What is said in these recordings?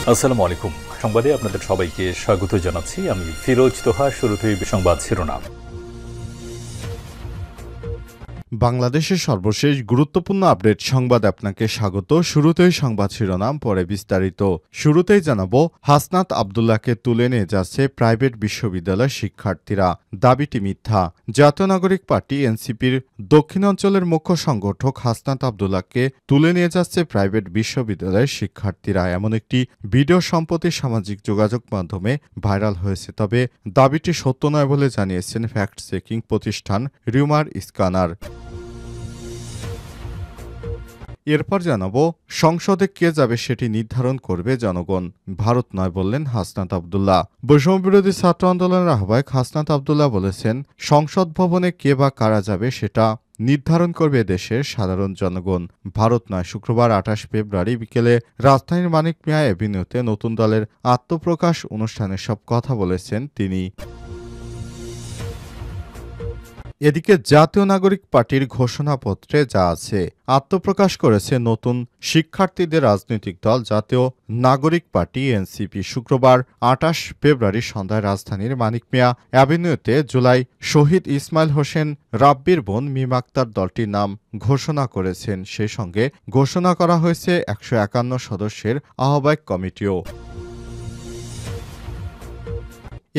আসসালামু আলাইকুম। সংবাদে আপনাদের সবাইকে স্বাগত জানাচ্ছি। আমি ফিরোজ তোহা। শুরুতেই সংবাদ শিরোনাম। বাংলাদেশের সর্বশেষ গুরুত্বপূর্ণ আপডেট সংবাদ আপনাকে স্বাগত। শুরুতেই সংবাদ শিরোনাম, পরে বিস্তারিত। শুরুতেই জানাবো, হাসনাত আব্দুল্লাহকে তুলে নিয়ে যাচ্ছে প্রাইভেট বিশ্ববিদ্যালয়ের শিক্ষার্থীরা, দাবিটি মিথ্যা। জাতীয় নাগরিক পার্টি এনসিপির দক্ষিণাঞ্চলের মুখ্য সংগঠক হাসনাত আব্দুল্লাহকে তুলে নিয়ে যাচ্ছে প্রাইভেট বিশ্ববিদ্যালয়ের শিক্ষার্থীরা, এমন একটি ভিডিও সম্প্রতি সামাজিক যোগাযোগ মাধ্যমে ভাইরাল হয়েছে। তবে দাবিটি সত্য নয় বলে জানিয়েছেন ফ্যাক্ট চেকিং প্রতিষ্ঠান রিউমার স্ক্যানার। এরপর জানাবো, সংসদে কে যাবে সেটি নির্ধারণ করবে জনগণ, ভারত নয় বললেন হাসনাত আব্দুল্লাহ। বৈষম্যবিরোধী ছাত্র আন্দোলনের আহ্বায়ক হাসনাত আব্দুল্লাহ বলেছেন, সংসদ ভবনে কে বা কারা যাবে সেটা নির্ধারণ করবে দেশের সাধারণ জনগণ, ভারত নয়। শুক্রবার ২৮ ফেব্রুয়ারি বিকেলে রাজধানীর মানিক মিয়া এভিনিউতে নতুন দলের আত্মপ্রকাশ অনুষ্ঠানে সব কথা বলেছেন তিনি। এদিকে জাতীয় নাগরিক পার্টির ঘোষণাপত্রে যা আছে, আত্মপ্রকাশ করেছে নতুন শিক্ষার্থীদের রাজনৈতিক দল জাতীয় নাগরিক পার্টি এনসিপি। শুক্রবার ২৮ ফেব্রুয়ারি সন্ধ্যায় রাজধানীর মানিক মিয়া অ্যাভিনিউতে জুলাই শহীদ ইসমাইল হোসেন রাব্বির বোন মিম আক্তার দলটির নাম ঘোষণা করেছেন। সেই সঙ্গে ঘোষণা করা হয়েছে ১৫১ সদস্যের আহ্বায়ক কমিটিও।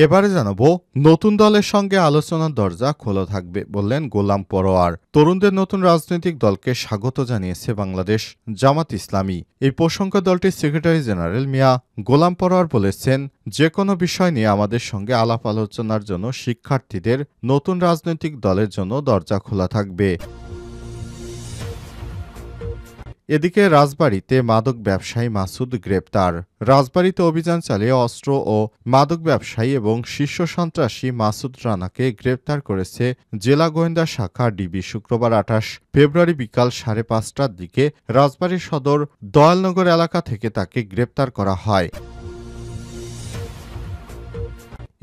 এবারে জানাবো, নতুন দলের সঙ্গে আলোচনার দরজা খোলা থাকবে বললেন গোলাম পরোয়ার। তরুণদের নতুন রাজনৈতিক দলকে স্বাগত জানিয়েছে বাংলাদেশ জামাত ইসলামী। এই প্রসঙ্গে দলটির সেক্রেটারি জেনারেল মিয়া গোলাম পরোয়ার বলেছেন, যে কোনো বিষয় নিয়ে আমাদের সঙ্গে আলাপ আলোচনার জন্য শিক্ষার্থীদের নতুন রাজনৈতিক দলের জন্য দরজা খোলা থাকবে। এদিকে রাজবাড়ীতে মাদক ব্যবসায়ী মাসুদ গ্রেপ্তার। রাজবাড়ীতে অভিযান চালিয়ে অস্ত্র ও মাদক ব্যবসায়ী এবং শীর্ষ সন্ত্রাসী মাসুদ রানাকে গ্রেপ্তার করেছে জেলা গোয়েন্দা শাখা ডিবি। শুক্রবার ২৮ ফেব্রুয়ারি বিকাল ৫:৩০টার দিকে রাজবাড়ী সদর দয়ালনগর এলাকা থেকে তাকে গ্রেপ্তার করা হয়।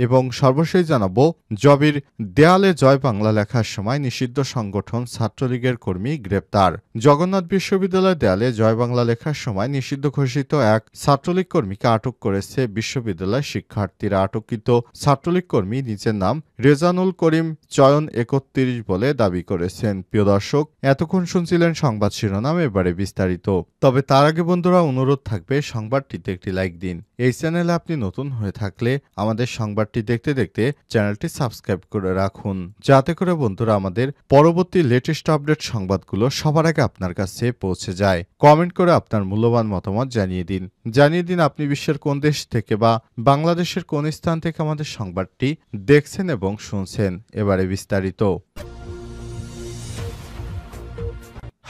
এবং সর্বশেষ জানাবো, জবির দেয়ালে জয় বাংলা লেখার সময় নিষিদ্ধ সংগঠন ছাত্রলীগের কর্মী গ্রেপ্তার। জগন্নাথ বিশ্ববিদ্যালয়ের দেয়ালে জয় বাংলা লেখার সময় নিষিদ্ধ ঘোষিত এক ছাত্রলীগ কর্মীকে আটক করেছে বিশ্ববিদ্যালয়ের শিক্ষার্থীরা। আটককৃত ছাত্রলীগ কর্মী নিজের নাম রেজানুল করিম চয়ন ৩১ বলে দাবি করেছেন। প্রিয় দর্শক, এতক্ষণ শুনছিলেন সংবাদ শিরোনাম, এবারে বিস্তারিত। তবে তার আগে বন্ধুরা, অনুরোধ থাকবে সংবাদটিতে একটি লাইক দিন। এই চ্যানেলে আপনি নতুন হয়ে থাকলে আমাদের সংবাদটি দেখতে দেখতে চ্যানেলটি সাবস্ক্রাইব করে রাখুন, যাতে করে বন্ধুরা আমাদের পরবর্তী লেটেস্ট আপডেট সংবাদগুলো সবার আগে আপনার কাছে পৌঁছে যায়। কমেন্ট করে আপনার মূল্যবান মতামত জানিয়ে দিন আপনি বিশ্বের কোন দেশ থেকে বা বাংলাদেশের কোন স্থান থেকে আমাদের সংবাদটি দেখছেন এবং শুনছেন। এবারে বিস্তারিত।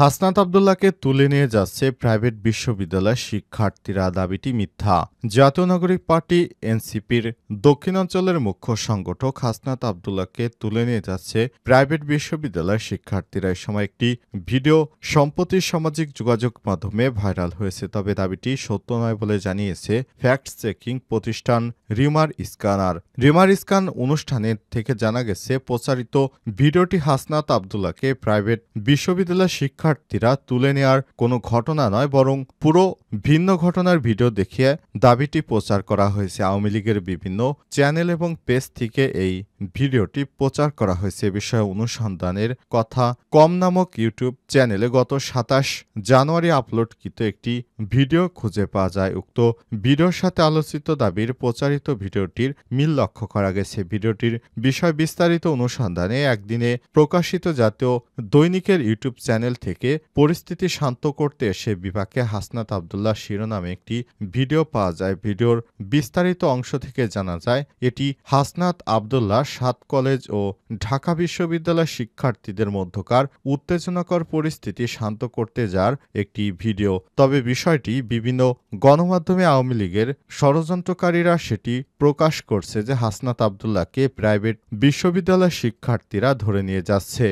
হাসনাত আব্দুল্লাহকে তুলে নিয়ে যাচ্ছে প্রাইভেট বিশ্ববিদ্যালয়ের শিক্ষার্থীরা, দাবিটি মিথ্যা। জাতীয় নাগরিক পার্টি এনসিপির দক্ষিণাঞ্চলের মুখ্য সংগঠক হাসনাত আব্দুল্লাহকে তুলে নিয়ে যাচ্ছে প্রাইভেট বিশ্ববিদ্যালয়ের শিক্ষার্থীরা। এই সময় একটি ভিডিও সম্প্রতি সামাজিক যোগাযোগ মাধ্যমে ভাইরাল হয়েছে। তবে দাবিটি সত্য নয় বলে জানিয়েছে ফ্যাক্ট চেকিং প্রতিষ্ঠান রিউমার স্ক্যানার। রিউমার স্ক্যান অনুষ্ঠানে থেকে জানা গেছে, প্রচারিত ভিডিওটি হাসনাত আব্দুল্লাহকে প্রাইভেট বিশ্ববিদ্যালয়ের শিক্ষার্থীরা তুলে নেওয়ার কোনো ঘটনা নয়, বরং পুরো ভিন্ন ঘটনার ভিডিও দেখিয়ে দাবিটি প্রচার করা হয়েছে। আওয়ামী লীগের বিভিন্ন চ্যানেল এবং পেজ থেকে এই ভিডিওটি প্রচার করা হয়েছে। এ বিষয়ে অনুসন্ধানের কথা কম নামক ইউটিউব চ্যানেলে গত ২৭ জানুয়ারি আপলোডকৃত একটি ভিডিও খুঁজে পাওয়া যায়। উক্ত ভিডিওর সাথে আলোচিত দাবির প্রচারিত ভিডিওটির মিল লক্ষ্য করা গেছে। ভিডিওটির বিষয় বিস্তারিত অনুসন্ধানে একদিনে প্রকাশিত জাতীয় দৈনিকের ইউটিউব চ্যানেল থেকে পরিস্থিতি শান্ত করতে এসে বিপাকে হাসনাত আব্দুল্লাহ শিরোনামে একটি ভিডিও পাওয়া যায়। ভিডিওর বিস্তারিত অংশ থেকে জানা যায়, এটি হাসনাত আব্দুল্লাহ ৭ কলেজ ও ঢাকা বিশ্ববিদ্যালয়ের শিক্ষার্থীদের মধ্যকার উত্তেজনাকর পরিস্থিতি শান্ত করতে যাওয়ার একটি ভিডিও। তবে বিষয়টি বিভিন্ন গণমাধ্যমে আওয়ামী লীগের ষড়যন্ত্রকারীরা সেটি প্রকাশ করছে যে হাসনাত আব্দুল্লাহকে প্রাইভেট বিশ্ববিদ্যালয়ের শিক্ষার্থীরা ধরে নিয়ে যাচ্ছে।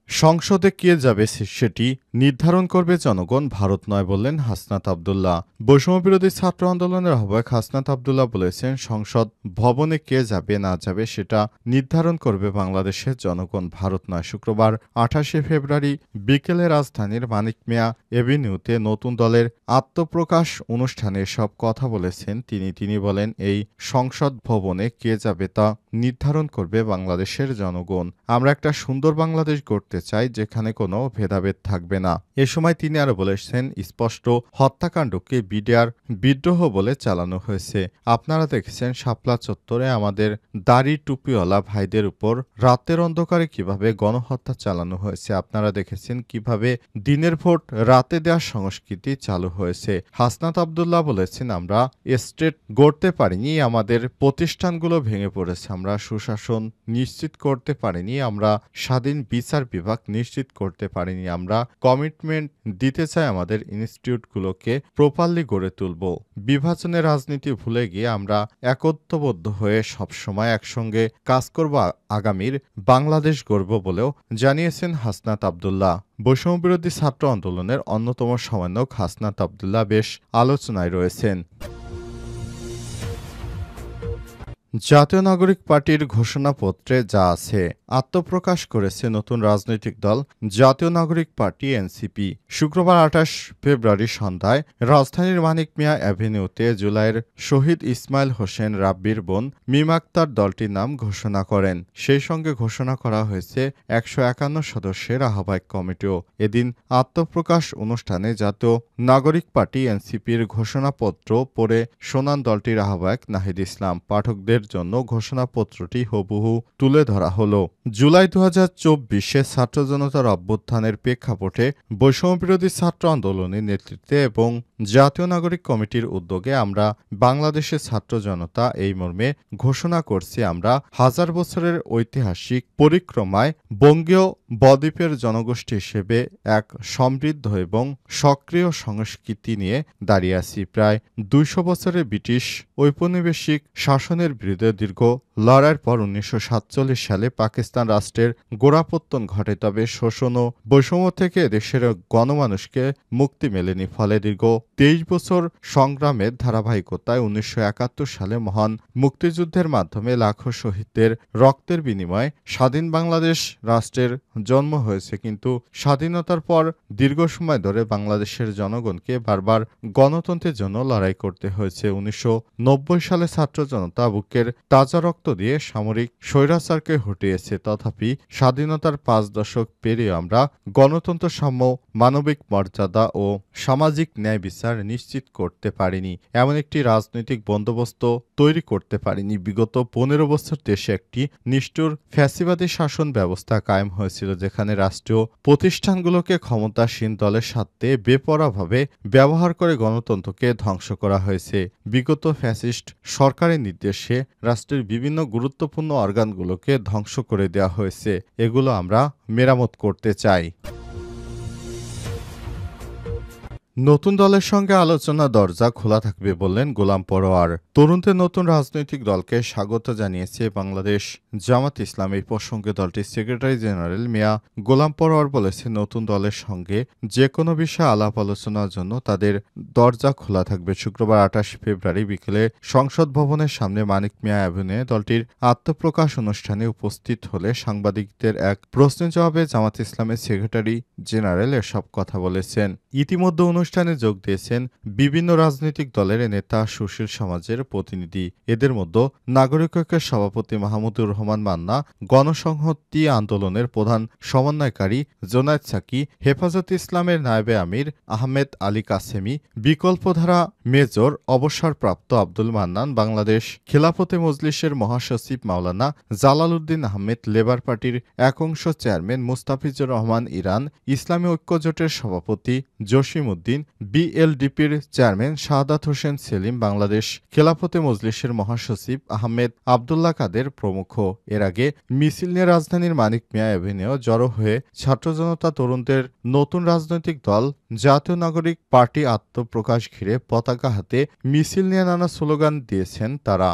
সংসদে কে যাবে সেটি নির্ধারণ করবে জনগণ, ভারত নয় বললেন হাসনাত আব্দুল্লাহ। বৈষম্যবিরোধী ছাত্র আন্দোলনের আহ্বায়ক হাসনাত আব্দুল্লাহ বলেছেন, সংসদ ভবনে কে যাবে না যাবে সেটা নির্ধারণ করবে বাংলাদেশের জনগণ, ভারত নয়। শুক্রবার ২৮শে ফেব্রুয়ারি বিকেলে রাজধানীর মানিক মিয়া এভিনিউতে নতুন দলের আত্মপ্রকাশ অনুষ্ঠানে এসব কথা বলেছেন তিনি বলেন, এই সংসদ ভবনে কে যাবে তা নির্ধারণ করবে বাংলাদেশের জনগণ। আমরা একটা সুন্দর বাংলাদেশ গড়তে চাই, যেখানে কোনো ভেদাভেদ থাকবে না। এ সময় তিনি আরো বলেছেন, স্পষ্ট হত্যাকাণ্ডকে বিদ্রোহ বলে চালানো হয়েছে। আপনারা দেখেছেন শাপলা চত্বরে আমাদের দাড়ি টুপিওয়ালা ভাইদের উপর রাতের অন্ধকারে কিভাবে গণহত্যা চালানো হয়েছে। আপনারা দেখেছেন কিভাবে দিনের ভোট রাতে দেওয়ার সংস্কৃতি চালু হয়েছে। হাসনাত আব্দুল্লাহ বলেছেন, আমরা স্টেট গড়তে পারিনি, আমাদের প্রতিষ্ঠানগুলো ভেঙে পড়েছে। আমরা সুশাসন নিশ্চিত করতে পারিনি, আমরা স্বাধীন বিচার বিভাগ নিশ্চিত করতে পারিনি। আমরা কমিটমেন্ট দিতে চাই আমাদের ইনস্টিটিউটগুলোকে প্রপারলি গড়ে তুলব। বিভাজনের রাজনীতি ভুলে গিয়ে আমরা একত্ববদ্ধ হয়ে সবসময় একসঙ্গে কাজ করব, আগামীর বাংলাদেশ গড়ব বলেও জানিয়েছেন হাসনাত আব্দুল্লাহ। বৈষম্যবিরোধী ছাত্র আন্দোলনের অন্যতম সমন্বয়ক হাসনাত আব্দুল্লাহ বেশ আলোচনায় রয়েছেন। জাতীয় নাগরিক পার্টির ঘোষণাপত্রে যা আছে আত্মপ্রকাশ করেছে নতুন রাজনৈতিক দল জাতীয় নাগরিক পার্টি এনসিপি। শুক্রবার ২৮ ফেব্রুয়ারি সন্ধ্যায় রাজধানীর মানিক মিয়া অ্যাভিনিউতে জুলাইয়ের শহীদ ইসমাইল হোসেন রাব্বির বোন মিম আক্তার দলটির নাম ঘোষণা করেন। সেই সঙ্গে ঘোষণা করা হয়েছে ১৫১ সদস্যের আহ্বায়ক কমিটিও। এদিন আত্মপ্রকাশ অনুষ্ঠানে জাতীয় নাগরিক পার্টি এনসিপির ঘোষণাপত্র পড়ে শোনান দলটির আহ্বায়ক নাহিদ ইসলাম। পাঠকদের জন্য ঘোষণাপত্রটি হুবহু তুলে ধরা হলো। জুলাই ২০২৪-এ ছাত্র জনতার অভ্যুত্থানের প্রেক্ষাপটে বৈষম্যবিরোধী ছাত্র আন্দোলনের নেতৃত্বে এবং জাতীয় নাগরিক কমিটির উদ্যোগে আমরা বাংলাদেশের ছাত্র জনতা এই মর্মে ঘোষণা করছি, আমরা হাজার বছরের ঐতিহাসিক পরিক্রমায় বঙ্গীয় বদ্বীপের জনগোষ্ঠী হিসেবে এক সমৃদ্ধ এবং সক্রিয় সংস্কৃতি নিয়ে দাঁড়িয়ে আছি। প্রায় ২০০ বছরের ব্রিটিশ ঔপনিবেশিক শাসনের বিরুদ্ধে দীর্ঘ লড়াইয়ের পর ১৯৪৭ সালে পাকিস্তান রাষ্ট্রের গোড়াপত্তন ঘটে। তবে শোষণ ও বৈষম্য থেকে দেশের গণমানুষকে মুক্তি মেলেনি। ফলে দীর্ঘ ২৩ বছর সংগ্রামের ধারাবাহিকতায় ১৯৭১ সালে মহান মুক্তিযুদ্ধের মাধ্যমে লাখো শহীদদের রক্তের বিনিময়ে স্বাধীন বাংলাদেশ রাষ্ট্রের জন্ম হয়েছে। কিন্তু স্বাধীনতার পর দীর্ঘ সময় ধরে বাংলাদেশের জনগণকে বারবার গণতন্ত্রের জন্য লড়াই করতে হয়েছে। ১৯৯০ সালে ছাত্র জনতা বুকের তাজা রক্ত দিয়ে সামরিক স্বৈরাচারকে হটিয়েছে। তথাপি স্বাধীনতার ৫ দশক পেরিয়ে আমরা গণতন্ত্র, সাম্য, মানবিক মর্যাদা ও সামাজিক ন্যায় বিচার নিশ্চিত করতে পারিনি। এমন একটি রাজনৈতিক বন্দোবস্ত তৈরি করতে পারিনি। বিগত ১৫ বছর দেশে একটি নিষ্ঠুর ফ্যাসিবাদী শাসন ব্যবস্থা কায়েম হয়েছিল, যেখানে রাষ্ট্রীয় প্রতিষ্ঠানগুলোকে ক্ষমতাসীন দলের সাথে বেপরোয়াভাবে ব্যবহার করে গণতন্ত্রকে ধ্বংস করা হয়েছে। বিগত ফ্যাসিস্ট সরকারের নির্দেশে রাষ্ট্রের বিভিন্ন গুরুত্বপূর্ণ অর্গানগুলোকে ধ্বংস করে দেওয়া হয়েছে। এগুলো আমরা মেরামত করতে চাই। নতুন দলের সঙ্গে আলোচনা দরজা খোলা থাকবে বললেন গোলাম পরোয়ার। তরুণদের নতুন রাজনৈতিক দলকে স্বাগত জানিয়েছে বাংলাদেশ জামাত ইসলাম। এই প্রসঙ্গে দলটির সেক্রেটারি জেনারেল মিয়া গোলাম পরোয়ার বলেছেন, নতুন দলের সঙ্গে যে কোনো বিষয়ে আলাপ আলোচনার জন্য তাদের দরজা খোলা থাকবে। শুক্রবার ২৮ ফেব্রুয়ারি বিকেলে সংসদ ভবনের সামনে মানিক মিয়া অ্যাভিনিউয়ে দলটির আত্মপ্রকাশ অনুষ্ঠানে উপস্থিত হলে সাংবাদিকদের এক প্রশ্নের জবাবে জামাত ইসলামের সেক্রেটারি জেনারেল এসব কথা বলেছেন। ইতিমধ্যে অনুষ্ঠানে যোগ দিয়েছেন বিভিন্ন রাজনৈতিক দলের নেতা, সুশীল সমাজের প্রতিনিধি। এদের মধ্যে নাগরিক ঐক্যের সভাপতি মাহমুদুর রহমান মান্না, গণসংহতি আন্দোলনের প্রধান সমন্বয়কারী জোনায়েদ সাকি, হেফাজতে ইসলামের নায়েবে আমির আহমেদ আলী কাসেমি, বিকল্পধারা মেজর অবসরপ্রাপ্ত আব্দুল মান্নান, বাংলাদেশ খেলাফতে মজলিসের মহাসচিব মাওলানা জালাল উদ্দিন আহমেদ, লেবার পার্টির একাংশ চেয়ারম্যান মুস্তাফিজুর রহমান ইরান, ইসলামী ঐক্যজোটের সভাপতি জসিম উদ্দিন, বিএলডিপির চেয়ারম্যান শাহাদাত হোসেন সেলিম, বাংলাদেশ খেলাফতে মজলিসের মহাসচিব আহমেদ আবদুল্লাহ কাদের প্রমুখ। এর আগে মিছিল নিয়ে রাজধানীর মানিক মিয়া অ্যাভিনিউ জড়ো হয়ে ছাত্র জনতা তরুণদের নতুন রাজনৈতিক দল জাতীয় নাগরিক পার্টি আত্মপ্রকাশ ঘিরে পতাকা হাতে মিছিল নিয়ে নানা স্লোগান দিয়েছেন তারা।